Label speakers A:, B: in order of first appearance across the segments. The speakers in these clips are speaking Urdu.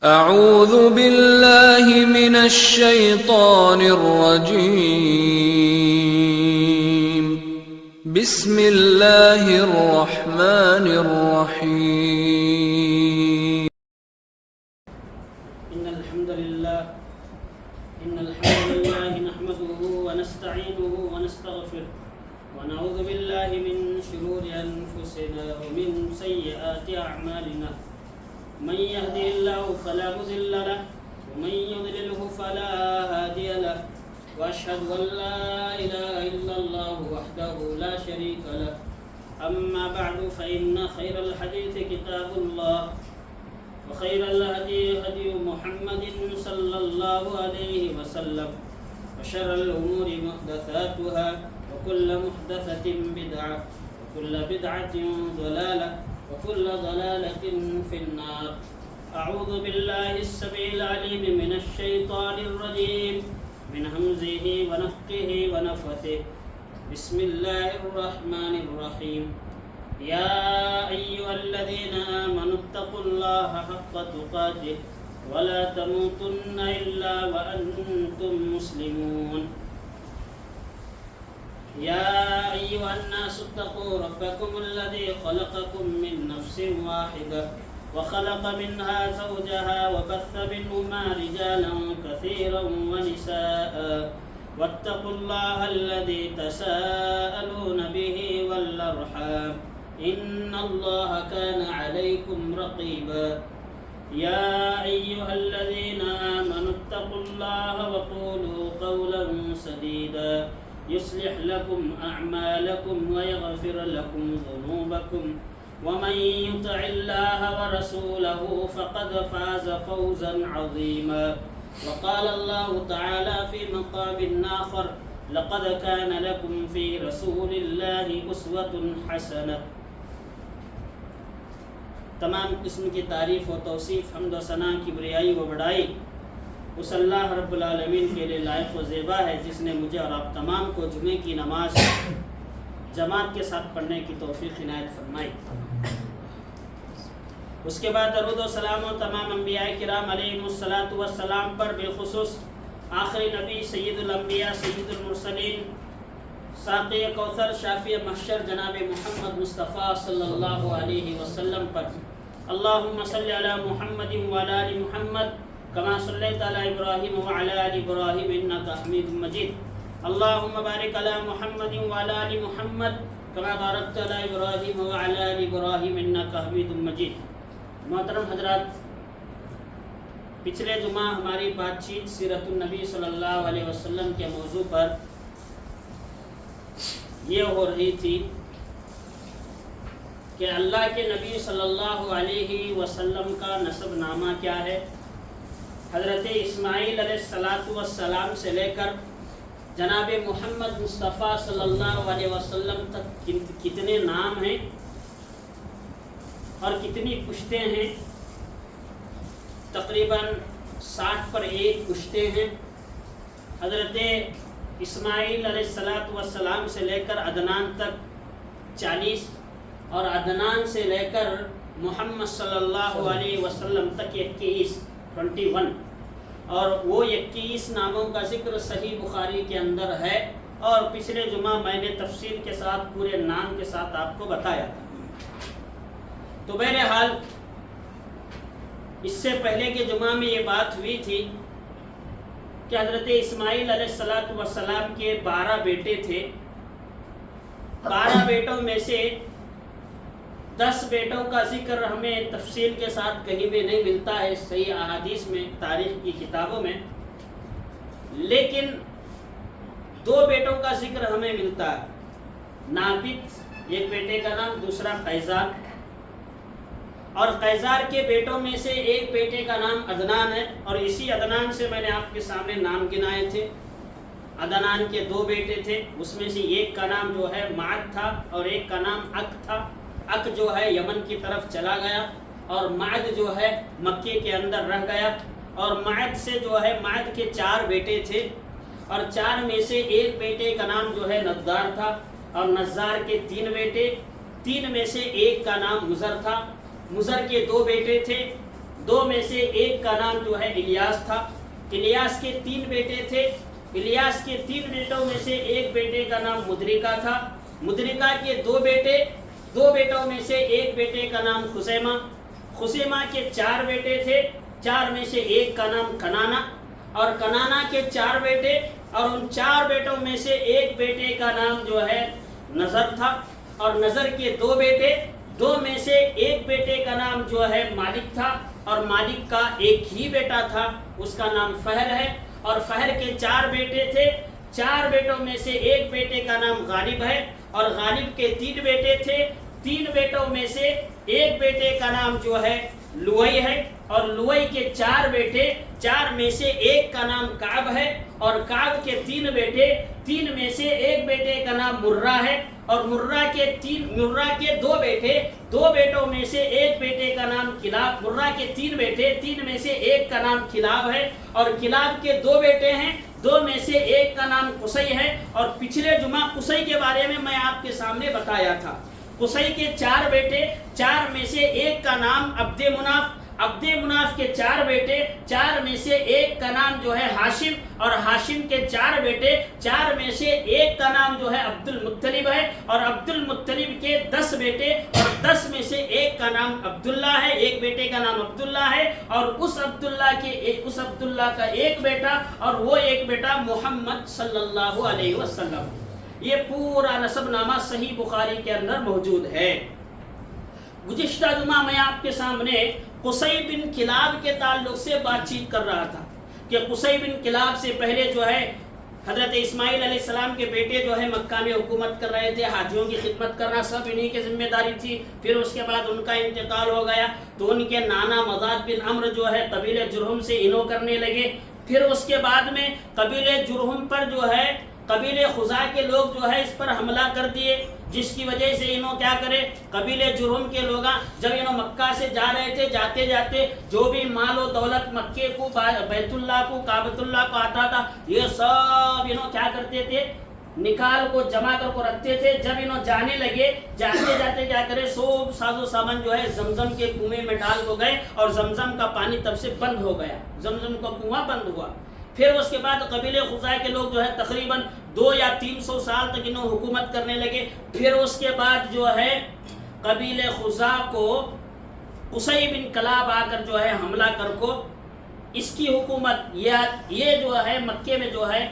A: اعوذ باللہ من الشیطان الرجیم بسم اللہ الرحمن الرحیم
B: ان الحمد لله نحمده ونستعينه ونستغفره ونعوذ بالله من شرور انفسنا ومن سيئات اعمالنا من يهده الله فلا مضل له ومن يضلله فلا هادي له واشهد ان لا اله الا الله وحده لا شريك له اما بعد فان خير الحديث كتاب الله وخير الهدي هدي محمد صلى الله عليه وسلم وشر الأمور محدثاتها وكل محدثة بدعة وكل بدعة ضلالة وكل ضلالة في النار. أعوذ بالله السميع العليم من الشيطان الرجيم من همزه ونفخه ونفثه. بسم الله الرحمن الرحيم. يا أيها الذين آمنوا اتقوا الله حق تقاته ولا تموتن إلا وأنتم مسلمون. يا أيها الناس اتقوا ربكم الذي خلقكم من نفس واحدة وخلق منها زوجها وبث منهما رجالا كثيرا ونساء واتقوا الله الذي تساءلون به والأرحام إن الله كان عليكم رقيبا. يا أيها الذين آمنوا اتقوا الله وقولوا قولا سديدا يصلح لكم أعمالكم ويغفر لكم ذنوبكم ومن يطع الله ورسوله فقد فاز فوزا عظيما. وقال الله تعالى في مقام آخر لقد كان لكم في رسول الله أسوة حسنة. تمام قسم کی تعریف و توصیف حمد و ثنا کی بریائی و بڑائی اس اللہ رب العالمین کے لیے لائق و زیبا ہے جس نے مجھے اور آپ تمام کو جمعے کی نماز جماعت کے ساتھ پڑھنے کی توفیق عنایت فرمائی. اس کے بعد درود و سلام و تمام انبیاء کرام علیہم الصلاۃ والسلام پر بالخصوص آخری نبی سید الانبیاء سید المرسلین ساقی کوثر شافی محشر جناب محمد مصطفیٰ صلی اللہ علیہ وسلم پر. اللہم صلی علی محمد وعلی آل محمد کما صلیت علی ابراہیم وعلی آل ابراہیم انک حمید مجید. اللہم بارک علی محمد وعلی آل محمد کما بارکت علی ابراہیم وعلی آل ابراہیم انک حمید مجید. محترم حضرات، پچھلے جمعہ ہماری بات چیت سیرت النبی صلی اللہ علیہ وسلم کے موضوع پر یہ ہو رہی تھی کہ اللہ کے نبی صلی اللہ علیہ وسلم کا نسب نامہ کیا ہے. حضرت اسماعیل علیہ السلام سے لے کر جناب محمد مصطفیٰ صلی اللہ علیہ وسلم تک کتنے نام ہیں اور کتنی پشتیں ہیں. تقریباً 60 پر 1 پشتیں ہیں. حضرت اسماعیل علیہ السلام سے لے کر عدنان تک 40 اور عدنان سے لے کر محمد صلی اللہ علیہ وسلم تک 21 اور وہ 21 ناموں کا ذکر صحیح بخاری کے اندر ہے اور پچھلے جمعہ میں نے تفصیل کے ساتھ پورے نام کے ساتھ آپ کو بتایا تھا. تو بہرحال اس سے پہلے کے جمعہ میں یہ بات ہوئی تھی کہ حضرت اسماعیل علیہ السلام کے 12 بیٹے تھے. 12 بیٹوں میں سے 10 بیٹوں کا ذکر ہمیں تفصیل کے ساتھ کہیں بھی نہیں ملتا ہے صحیح احادیث میں، تاریخ کی کتابوں میں، لیکن 2 بیٹوں کا ذکر ہمیں ملتا ہے. نابت ایک بیٹے کا نام، دوسرا قیزار. اور قیزار کے بیٹوں میں سے ایک بیٹے کا نام عدنان ہے اور اسی عدنان سے میں نے آپ کے سامنے نام گنائے تھے. عدنان کے 2 بیٹے تھے، اس میں سے ایک کا نام جو ہے معد تھا اور ایک کا نام اک تھا. اک جو ہے یمن کی طرف چلا گیا اور معد جو ہے مکے کے اندر رہ گیا. اور معد سے جو ہے معد کے 4 بیٹے تھے اور 4 میں سے ایک بیٹے کا نام جو ہے نزار تھا اور نزار کے 3 بیٹے، 3 میں سے ایک کا نام مزر تھا. مزر کے 2 بیٹے تھے، دو میں سے ایک کا نام جو ہے الیاس تھا. الیاس کے 3 بیٹے تھے. الیاس کے 3 بیٹوں میں سے ایک بیٹے کا نام مدرکہ تھا. مدرکہ کے 2 بیٹے، 2 بیٹوں میں سے ایک بیٹے کا نام خزیمہ. خزیمہ کے 4 بیٹے تھے. 4 میں سے ایک کا نام کنانا، اور کنانا کے 4 بیٹے، اور ان 4 بیٹوں میں سے ایک بیٹے کا نام جو ہے نظر تھا. اور نظر کے 2 بیٹے، 2 میں سے ایک بیٹے کا نام جو ہے مالک تھا، اور مالک کا ایک ہی بیٹا تھا، اس کا نام فہر ہے. اور فہر کے 4 بیٹے تھے. 4 بیٹوں میں سے ایک بیٹے کا نام غالب ہے، اور غالب کے 3 بیٹے تھے. 3 بیٹوں میں سے ایک بیٹے کا نام جو ہے لوئی ہے، اور لوئی کے 4 بیٹے، 4 میں سے ایک کا نام کعب ہے، اور کعب کے 3 بیٹے، 3 میں سے ایک بیٹے کا نام مرہ ہے، اور مرہ کے 2 بیٹے، 2 بیٹوں میں سے ایک بیٹے کا نام کلاب. مرہ کے 3 بیٹے، 3 میں سے ایک کا نام کلاب ہے، اور کلاب کے 2 بیٹے ہیں، 2 میں سے ایک کا نام قصی ہے. اور پچھلے جمعہ قصی کے بارے میں آپ کے سامنے بتایا تھا. قصی کے 4 بیٹے، 4 میں سے ایک کا نام عبد مناف. عبد مناف کے 4 بیٹے، 4 میں سے ایک کا نام جو ہے ہاشم، اور ہاشم کے 4 بیٹے، 4 میں سے ایک کا نام جو ہے عبد المطلب ہے، اور عبد المطلب کے 10 بیٹے، اور 10 میں سے ایک کا نام عبداللہ ہے. ایک بیٹے کا نام عبداللہ ہے، اور اس عبداللہ کا ایک بیٹا، اور وہ ایک بیٹا محمد صلی اللہ علیہ وسلم. یہ پورا نسب نامہ صحیح بخاری کے اندر موجود ہے. گزشتہ جمعہ میں آپ کے سامنے قصی بن کلاب کے تعلق سے بات چیت کر رہا تھا کہ قصی بن کلاب سے پہلے جو ہے حضرت اسماعیل علیہ السلام کے بیٹے جو ہے مکہ میں حکومت کر رہے تھے. حاجیوں کی خدمت کرنا سب انہی کی ذمہ داری تھی. پھر اس کے بعد ان کا انتقال ہو گیا، تو ان کے نانا مضاد بن عمرو جو ہے قبیلہ جرہم سے انو کرنے لگے. پھر اس کے بعد میں قبیلہ جرہم پر جو ہے قبیلہ خزاع کے لوگ جو ہے اس پر حملہ کر دیے، جس کی وجہ سے انہوں کیا کرے، قبیلہ جرہم کے لوگ جب انہوں مکہ سے جا رہے تھے، جاتے جاتے جو بھی مال و دولت مکے کو، بیت اللہ کو، کعبۃ اللہ کو آتا تھا، یہ سب انہوں کیا کرتے تھے، نکال کو جمع کر کو رکھتے تھے. جب انہوں جانے لگے، جاتے جاتے کیا کرے، سب ساز و سامان جو ہے زمزم کے کنویں میں ڈال کو گئے، اور زمزم کا پانی تب سے بند ہو گیا، زمزم کا کنواں بند ہوا. پھر اس کے بعد قبیلہ خزاع کے لوگ جو ہے تقریباً 200 یا 300 سال تک انہوں حکومت کرنے لگے. پھر اس کے بعد جو ہے قبیلہ خزاع کو قصی بن کلاب آ کر جو ہے حملہ کر کو اس کی حکومت، یہ جو ہے مکے میں جو ہے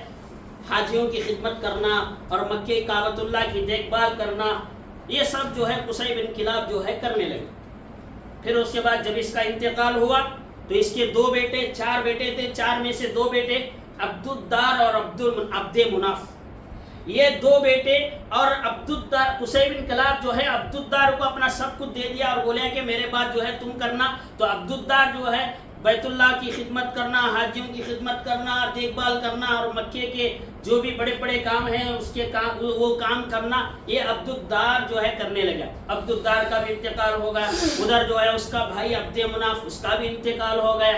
B: حاجیوں کی خدمت کرنا اور مکے کعبۃ اللہ کی دیکھ بھال کرنا، یہ سب جو ہے قصی بن کلاب جو ہے کرنے لگے. پھر اس کے بعد جب اس کا انتقال ہوا تو اس کے 2 بیٹے، 4 بیٹے تھے، 4 میں سے 2 بیٹے عبد الدار اور عبد مناف، یہ 2 بیٹے. اور عبد الدار، قصی بن کلاب جو ہے عبد الدار کو اپنا سب کچھ دے دیا اور بولے کہ میرے بعد جو ہے تم کرنا. تو عبد الدار جو ہے بیت اللہ کی خدمت کرنا، حاجیوں کی خدمت کرنا، دیکھ بھال کرنا، اور مکے کے جو بھی بڑے بڑے کام ہیں اس کے کام، وہ کام کرنا، یہ عبد الدار جو ہے کرنے لگا. عبد الدار کا بھی انتقال ہو گیا. ادھر جو ہے اس کا بھائی عبد مناف، اس کا بھی انتقال ہو گیا.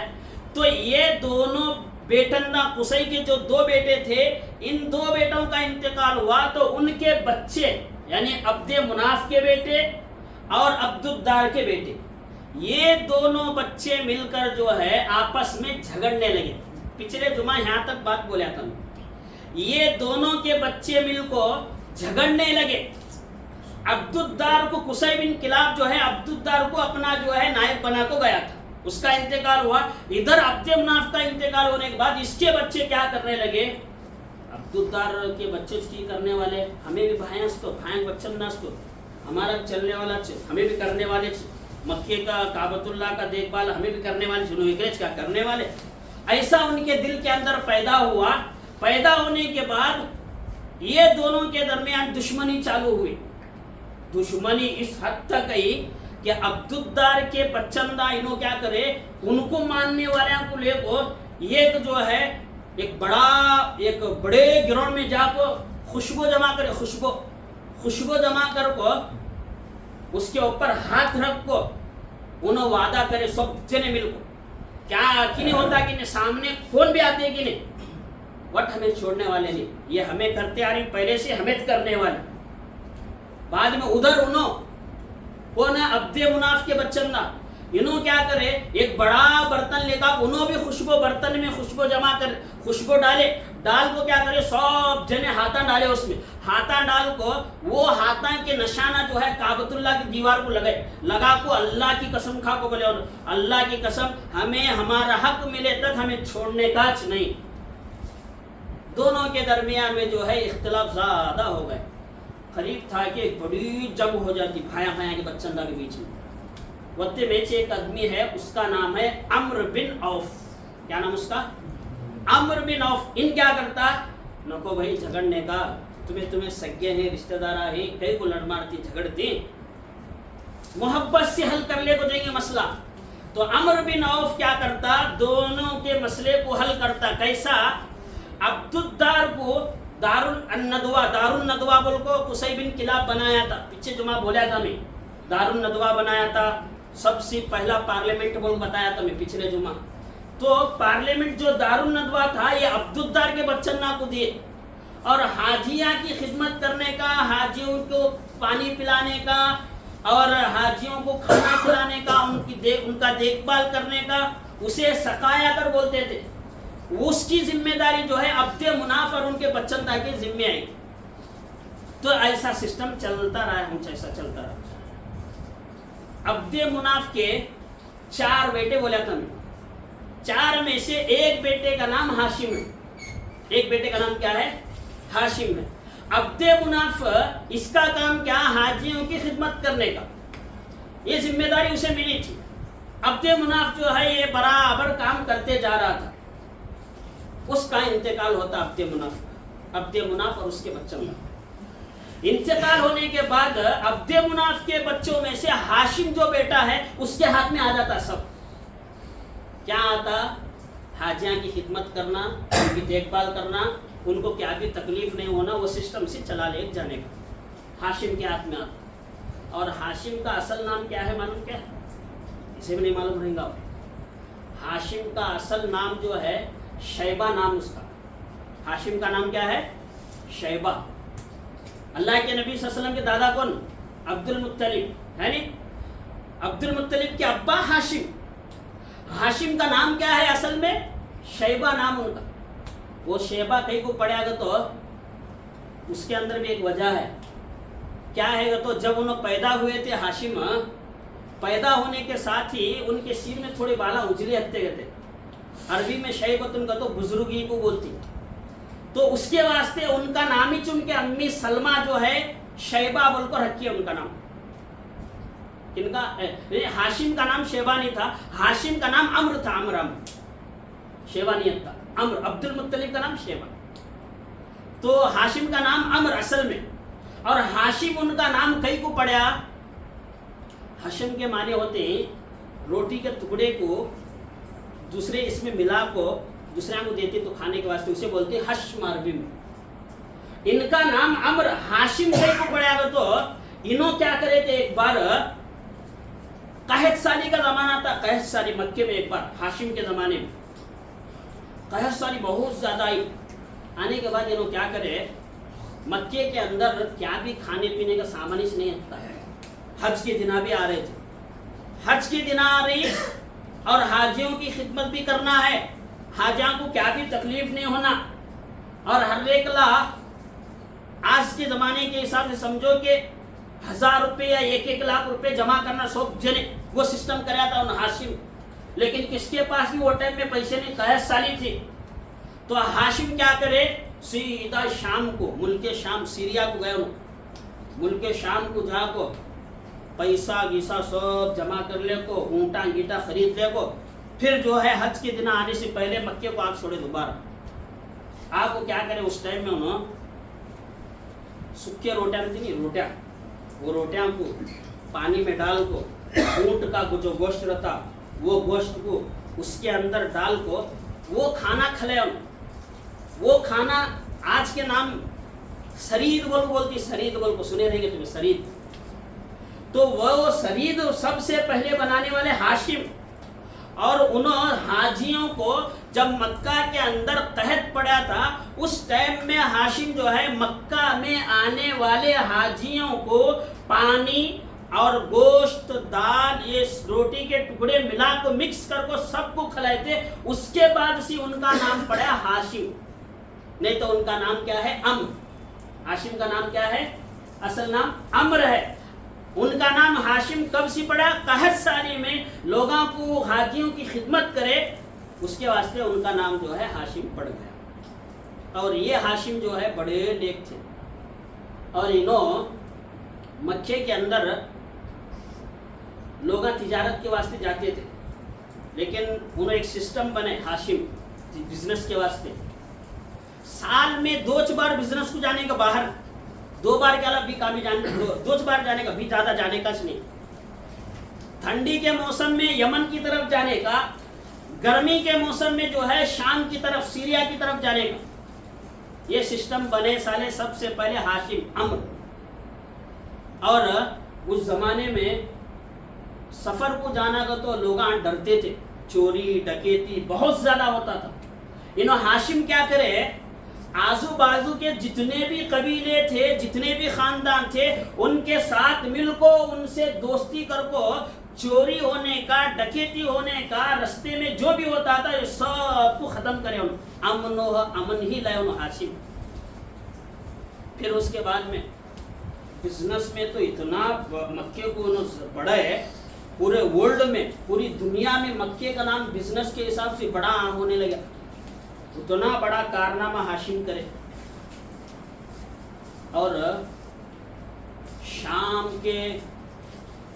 B: تو یہ دونوں بیٹنا قصی کے جو 2 بیٹے تھے، ان 2 بیٹوں کا انتقال ہوا تو ان کے بچے یعنی عبد مناف کے بیٹے اور عبد الدار کے بیٹے، یہ دونوں بچے مل کر جو ہے آپس میں جھگڑنے لگے. پچھلے جمعہ یہاں تک بات بولا تھا، یہ دونوں کے بچے مل کو جھگڑنے لگے. عبد الدار کو، قصی بن کلاب جو ہے عبد الدار کو اپنا جو ہے نائب بنا کو گیا تھا، اس کا انتقال ہوا. ادھر عبد مناف کا انتقال ہونے کے بعد اس کے بچے کیا کرنے لگے، عبد الدار کے بچے کی کرنے والے، ہمیں بھی بھائیں تو بھائیں بچن ناس تو ہمارا چلنے والا ہمیں بھی کرنے والے، مکے کا کعبۃ اللہ کا دیکھ بھال ہمیں بھی کرنے والے، جنوبی گریج کا کرنے والے. ایسا ان کے دل کے اندر پیدا ہوا. پیدا ہونے کے بعد یہ دونوں کے درمیان دشمنی چالو ہوئی. دشمنی اس حد تک گئی کہ عبد الدار کے پچندہ انہوں کیا کرے، ان کو ماننے والوں کو لے کو یہ جو ہے ایک بڑے گراؤنڈ میں جا کو خوشبو جمع کرے، خوشبو جمع کر کو اس کے اوپر ہاتھ رکھ کو انہوں وعدہ کرے سب جنے مل کو، کیا کی نہیں ہوتا کہ سامنے کون بھی آتے کہ نہیں وٹ ہمیں چھوڑنے والے نہیں، یہ ہمیں کرتے آ رہی پہلے سے ہمیں کرنے والے. بعد میں ادھر انہوں کون ہے، عبد مناف کے بچندہ، انہوں کیا کرے ایک بڑا برتن لے کر انہوں بھی خوشبو برتن میں خوشبو جمع کر خوشبو ڈال کو کیا کرے سب جنے ہاتھاں ڈالے اس میں ہاتھاں ڈال کو وہ ہاتھاں کے نشانہ جو ہے کعبۃ اللہ کی دیوار کو لگا کو اللہ کی قسم کھا کو بولے اور اللہ کی قسم ہمیں ہمارا حق ملے تک ہمیں چھوڑنے کا نہیں. دونوں کے درمیان میں جو ہے اختلاف زیادہ ہو گئے. قریب تھا کہ ایک بڑی جنگ ہو جاتی بھایا کے بچندہ کے بیچ میں. وقت میں ایک آدمی ہے اس کا نام ہے عمرو بن عوف. کیا نام اس کا؟ عمرو بن عوف. ان کیا کرتا نکو بھائی جھگڑنے کا تمہیں سگے ہیں رشتہ دار ہیں کئی کو لڑ مارتی جھگڑتی محبت سے حل کر لے کو جائیں گے مسئلہ. تو عمرو بن عوف کیا کرتا دونوں کے مسئلے کو حل کرتا. کیسا؟ عبدالدار کو دار الندوہ بول کو قصی بن کلاب بنایا تھا. پیچھے جمعہ بولا تھا میں دار الندوہ بنایا تھا. سب سے پہلا پارلیمنٹ بول بتایا تھا میں پچھلے جمعہ. تو پارلیمنٹ جو دار الندوہ تھا یہ عبدالدار کے بچنا کو دیے اور حاجیہ کی خدمت کرنے کا حاجیوں کو پانی پلانے کا اور حاجیوں کو کھانا کھلانے کا ان کا دیکھ بھال کرنے کا اسے سقایا کر بولتے تھے. اس کی ذمہ داری جو ہے عبد مناف اور ان کے بچندہ کے ذمہ آئی. تو ایسا سسٹم چلتا رہا ایسا چلتا رہا. عبد مناف کے 4 بیٹے بولا تھا میں. 4 میں سے ایک بیٹے کا نام ہاشم ہے. ایک بیٹے کا نام کیا ہے؟ ہاشم ہے. عبد مناف اس کا کام کیا حاجیوں کی خدمت کرنے کا یہ ذمہ داری اسے ملی تھی. عبد مناف جو ہے یہ برابر کام کرتے جا رہا تھا. اس کا انتقال ہوتا عبد مناف اور اس کے بچوں کا. انتقال ہونے کے بعد عبد مناف کے بچوں میں سے ہاشم جو بیٹا ہے اس کے ہاتھ میں آ جاتا سب. کیا آتا؟ حاجیاں کی خدمت کرنا ان کی دیکھ بھال کرنا ان کو کیا بھی تکلیف نہیں ہونا وہ سسٹم سے چلا لے جانے کا ہاشم کے ہاتھ میں آتا. اور ہاشم کا اصل نام کیا ہے معلوم کیا؟ اسے بھی نہیں معلوم رہیں گا. ہاشم کا اصل نام جو ہے شیبہ نام اس کا. ہاشم کا نام کیا ہے؟ شیبہ. اللہ کے نبی صلی اللہ علیہ وسلم کے دادا کون؟ عبد المطلب ہے نہیں. عبد المطلب کے ابا ہاشم. ہاشم کا نام کیا ہے اصل میں؟ شیبہ نام ان کا. وہ شیبہ کہیں کو پڑھا گا تو اس کے اندر بھی ایک وجہ ہے. کیا ہے گا تو جب انہوں پیدا ہوئے تھے ہاشم پیدا ہونے کے ساتھ ہی ان کے سر میں تھوڑے بالا اجلے ہتے گئے تھے. عربی میں شیبت ان کا تو بزرگی کو بولتی. تو اس کے واسطے ان کا نام ہی چن کے امی سلمہ جو ہے شیبہ بول کر رکھی ہے ان کا نام. ان کا ہاشم کا نام شیبہ نہیں تھا. ہاشم کا نام عمرو تھا. عمرو شیبہ نہیں تھا. عمرو عبد المطلب کا نام شیبہ. تو ہاشم کا نام عمرو اصل میں. اور ہاشم ان کا نام کئی کو پڑیا. ہاشم کے معنی ہوتے ہیں روٹی کے ٹکڑے کو دوسرے اس میں ملا کو دوسرے کو دیتے تو کھانے کے واسطے اسے بولتے ہشم عربی میں. ان کا نام عمرو ہاشم کئی کو پڑیا گا. تو انہوں کیا کرے تھے ایک بار قحط سالی کا زمانہ تھا. قحط سالی مکے میں ایک بار ہاشم کے زمانے میں قحط سالی بہت زیادہ آئی. آنے کے بعد انہوں کیا کرے مکے کے اندر کیا بھی کھانے پینے کا سامان ہی نہیں رکھتا ہے. حج کے دن بھی آ رہے تھے. حج کے دن آ رہی اور حاجیوں کی خدمت بھی کرنا ہے. حاجیوں کو کیا بھی تکلیف نہیں ہونا. اور ہر ایک آج کے زمانے کے حساب سے سمجھو کہ 1000 روپے یا 1 لاکھ روپے جمع کرنا سب جنے وہ سسٹم کریا تھا ان ہاشم. لیکن کس کے پاس بھی وہ ٹائم میں پیسے نہیں. قحط سالی تھی. تو ہاشم کیا کرے سیدھا شام کو ملک شام سیریا کو گئے. ملک شام کو جا کو پیسہ گیسا سب جمع کر لے کو اونٹا گیٹا خرید لے کو پھر جو ہے حج کے دن آنے سے پہلے مکے کو آگ چھوڑے دوبارہ. آپ کو کیا کرے اس ٹائم میں انہوں سکھے روٹیاں تھی نہیں روٹیاں وہ روٹیاں کو پانی میں ڈال کو اونٹ کا جو گوشت رہتا وہ گوشت کو اس کے اندر ڈال کو وہ کھانا کھلے. وہ کھانا آج کے نام سرید بولتی. سرید بول کو سنے رہیں گے تمہیں سرید. تو وہ سرید سب سے پہلے بنانے والے ہاشم. اور انہوں حاجیوں کو جب مکہ کے اندر قحط پڑا تھا اس ٹائم میں ہاشم جو ہے مکہ میں آنے والے حاجیوں کو پانی اور گوشت دال یہ روٹی کے ٹکڑے ملا کو مکس کر کو سب کو کھلائے تھے. اس کے بعد سے ان کا نام پڑا ہاشم, نہیں تو ان کا نام کیا ہے؟ عمرو. ہاشم کا نام کیا ہے؟ اصل نام عمرو ہے. ان کا نام ہاشم کب سے پڑا؟ قحط سالی میں لوگوں کو حاجیوں کی خدمت کرے اس کے واسطے ان کا نام جو ہے ہاشم پڑ گیا. اور یہ ہاشم جو ہے بڑے نیک تھے اور انہوں مکے کے اندر لوگ تجارت کے واسطے جاتے تھے, لیکن انہوں ایک سسٹم بنے ہاشم بزنس کے واسطے. سال میں 2 بار بزنس کو جانے کا باہر, 2 بار کے علاوہ بھی کامی جانے, 2 بار جانے کا بھی زیادہ جانے کا نہیں. ٹھنڈی کے موسم میں یمن کی طرف جانے کا, گرمی کے موسم میں جو ہے شام کی طرف سیریا کی طرف جانے کا, یہ سسٹم بنے سالے سب سے پہلے ہاشم عمرو. اور اس زمانے میں سفر کو جانا کا تو لوگ ڈرتے تھے, چوری ڈکیتی بہت زیادہ ہوتا تھا. انہوں ہاشم کیا کرے, آزو بازو کے جتنے بھی قبیلے تھے, جتنے بھی خاندان تھے, ان کے ساتھ مل کو ان سے دوستی کر کو چوری ہونے کا, ڈکیتی ہونے کا, رستے میں جو بھی ہوتا تھا یہ سب کو ختم کرے. امن ہی لائے انہوں ہاشم. پھر اس کے بعد میں بزنس میں تو اتنا مکے کو انہوں بڑا ہے, پورے ورلڈ میں, پوری دنیا میں مکے کا نام بزنس کے حساب سے بڑا ہونے لگا. اتنا بڑا کارنامہ ہاشم کرے. اور شام کے,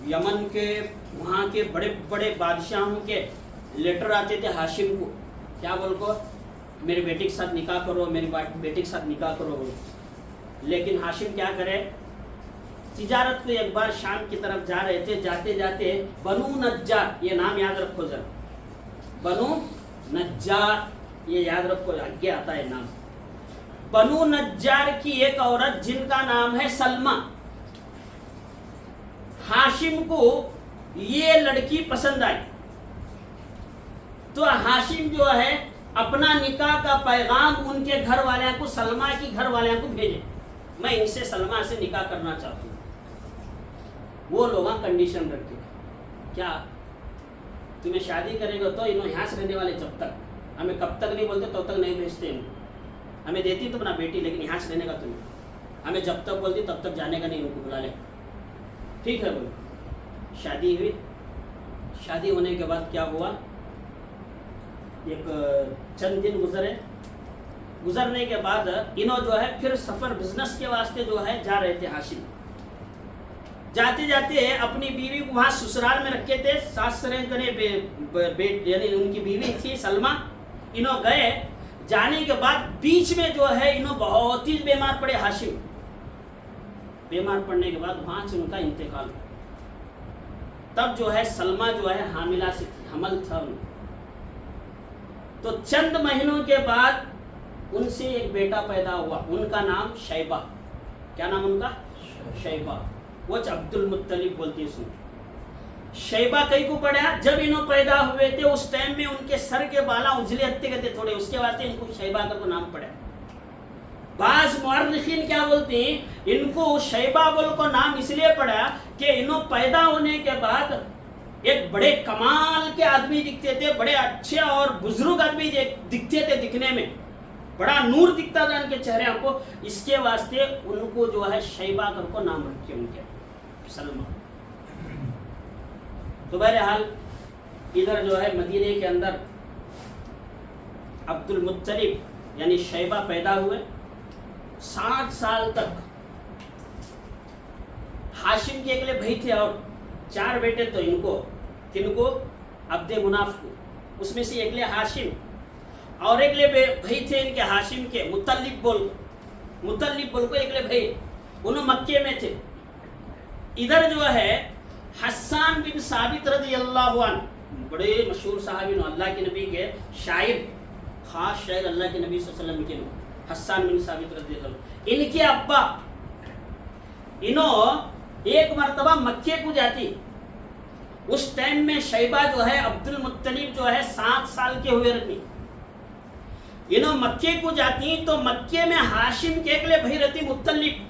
B: یمن کے, وہاں کے بڑے بڑے بادشاہوں کے لیٹر آتے تھے ہاشم کو, کیا بول کو, میری بیٹی کے ساتھ نکاح کرو, میری بیٹی کے ساتھ نکاح کرو. لیکن ہاشم کیا کرے, تجارت کو ایک بار شام کی طرف جا رہے تھے, جاتے جاتے بنو نجار, یہ نام یاد رکھو ذرا, بنو نجار یہ یاد رکھو, آگے آتا ہے نام. بنو نجار کی ایک عورت جن کا نام ہے سلمہ, ہاشم کو یہ لڑکی پسند آئی تو ہاشم جو ہے اپنا نکاح کا پیغام ان کے گھر والوں کو, سلمہ کی گھر والوں کو بھیجے, میں ان سے سلمہ سے نکاح کرنا چاہتا ہوں. وہ لوگ کنڈیشن رکھے, کیا تمہیں شادی کرے گا تو انہوں یہاں سے رہنے والے جب تک, ہمیں کب تک نہیں بولتے تب تک نہیں بھیجتے ہیں. ہمیں دیتی تو اپنا بیٹی, لیکن یہاں سے رہنے کا تمہیں, ہمیں جب تک بولتی تب تک جانے کا نہیں, ان کو بلا لے. ٹھیک ہے بولو. شادی ہوئی. شادی ہونے کے بعد کیا ہوا, ایک چند دن گزرے, گزرنے کے بعد انہوں جو ہے پھر سفر بزنس کے واسطے جو ہے جا رہے تھے ہاشم. جاتے جاتے اپنی بیوی کو وہاں سسرال میں رکھے تھے, ساس سرے کرے یعنی ان کی بیوی تھی سلمہ. انہوں گئے, جانے کے بعد بیچ میں جو ہے انہوں بہت ہی بیمار پڑے ہاشم. بیمار پڑنے کے بعد وہاں سے ان کا انتقال ہوا. تب جو ہے سلمہ جو ہے حاملہ سے تھی, حمل تھا ان کو. تو چند مہینوں کے بعد ان سے ایک بیٹا پیدا ہوا, ان کا نام شیبہ. کیا نام ان کا؟ شیبہ. وہ عبد المطلب بولتی ہے. شیبہ کئی کو پڑا, جب انہوں پیدا ہوئے تھے اس ٹائم میں ان کے سر کے بالا اجلے ہتے گئے تھے تھوڑے, اس کے واسطے ان کو شیبہ کا نام پڑا. بعض مورخین کیا بولتے ہیں, ان کو شیبہ بول کو نام اس لیے پڑا کہ انہوں پیدا ہونے کے بعد ایک بڑے کمال کے آدمی دکھتے تھے, بڑے اچھے اور بزرگ آدمی دکھتے تھے, دکھنے میں بڑا نور دکھتا تھا ان کے چہرے کو, اس کے واسطے ان کو جو ہے شیبہ کر کو نام رکھے ان کے سلمہ. تو بہرحال ادھر جو ہے مدینے کے اندر عبد المطلب یعنی شیبہ پیدا ہوئے. 60 سال تک ہاشم کے اگلے بھائی تھے اور 4 بیٹے تو ان کو, کن کو, عبد مناف کو, اس میں سے اگلے ہاشم, اور اگلے بھائی تھے ان کے ہاشم کے مطلب بول کو اگلے بھائی, انہوں مکے میں تھے. ادھر جو ہے حسان بن ثابت رضی اللہ عنہ, بڑے مشہور صحابی, اللہ کے نبی کے شاعر, خاص شاعر اللہ کے نبی صلی اللہ علیہ وسلم کے نام حسان بن ثابت رضی اللہ عنہ. ان کے ابا انہوں ایک مرتبہ مکے کو جاتی, اس ٹائم میں شیبہ جو ہے عبد المطلب جو ہے 7 سال کے ہوئے رہتی. انہوں مکے کو جاتی تو مکے میں ہاشم کے اگلے بھائی رہتی مطلب,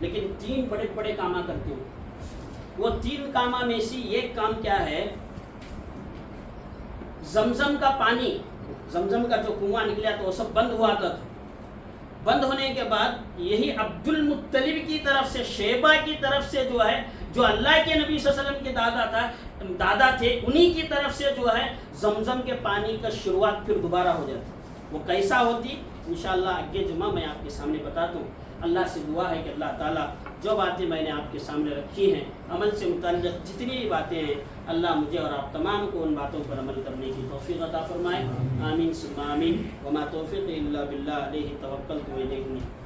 B: لیکن 3 بڑے بڑے کام کرتے ہیں. وہ 3 کاموں میں سے ایک کام کیا ہے؟ زمزم کا پانی، زمزم کا جو کنواں نکلا تو وہ سب بند ہوا تھا. بند ہونے کے بعد یہی عبد المطلب کی طرف سے، شیبہ کی طرف سے جو ہے، جو اللہ کے نبی صلی اللہ علیہ وسلم کے دادا تھے، انہی کی طرف سے جو ہے زمزم کے پانی کا شروعات پھر دوبارہ ہو جاتی. وہ کیسا ہوتی انشاءاللہ اگے جمعہ میں آپ کے سامنے بتاتا ہوں. اللہ سے دعا ہے کہ اللہ تعالیٰ جو باتیں میں نے آپ کے سامنے رکھی ہیں، عمل سے متعلق جتنی بھی باتیں ہیں، اللہ مجھے اور آپ تمام کو ان باتوں پر عمل کرنے کی توفیق عطا فرمائے. آمین ثم آمین. وما توفیق الا باللہ علیہ توکلت و الیہ انیب.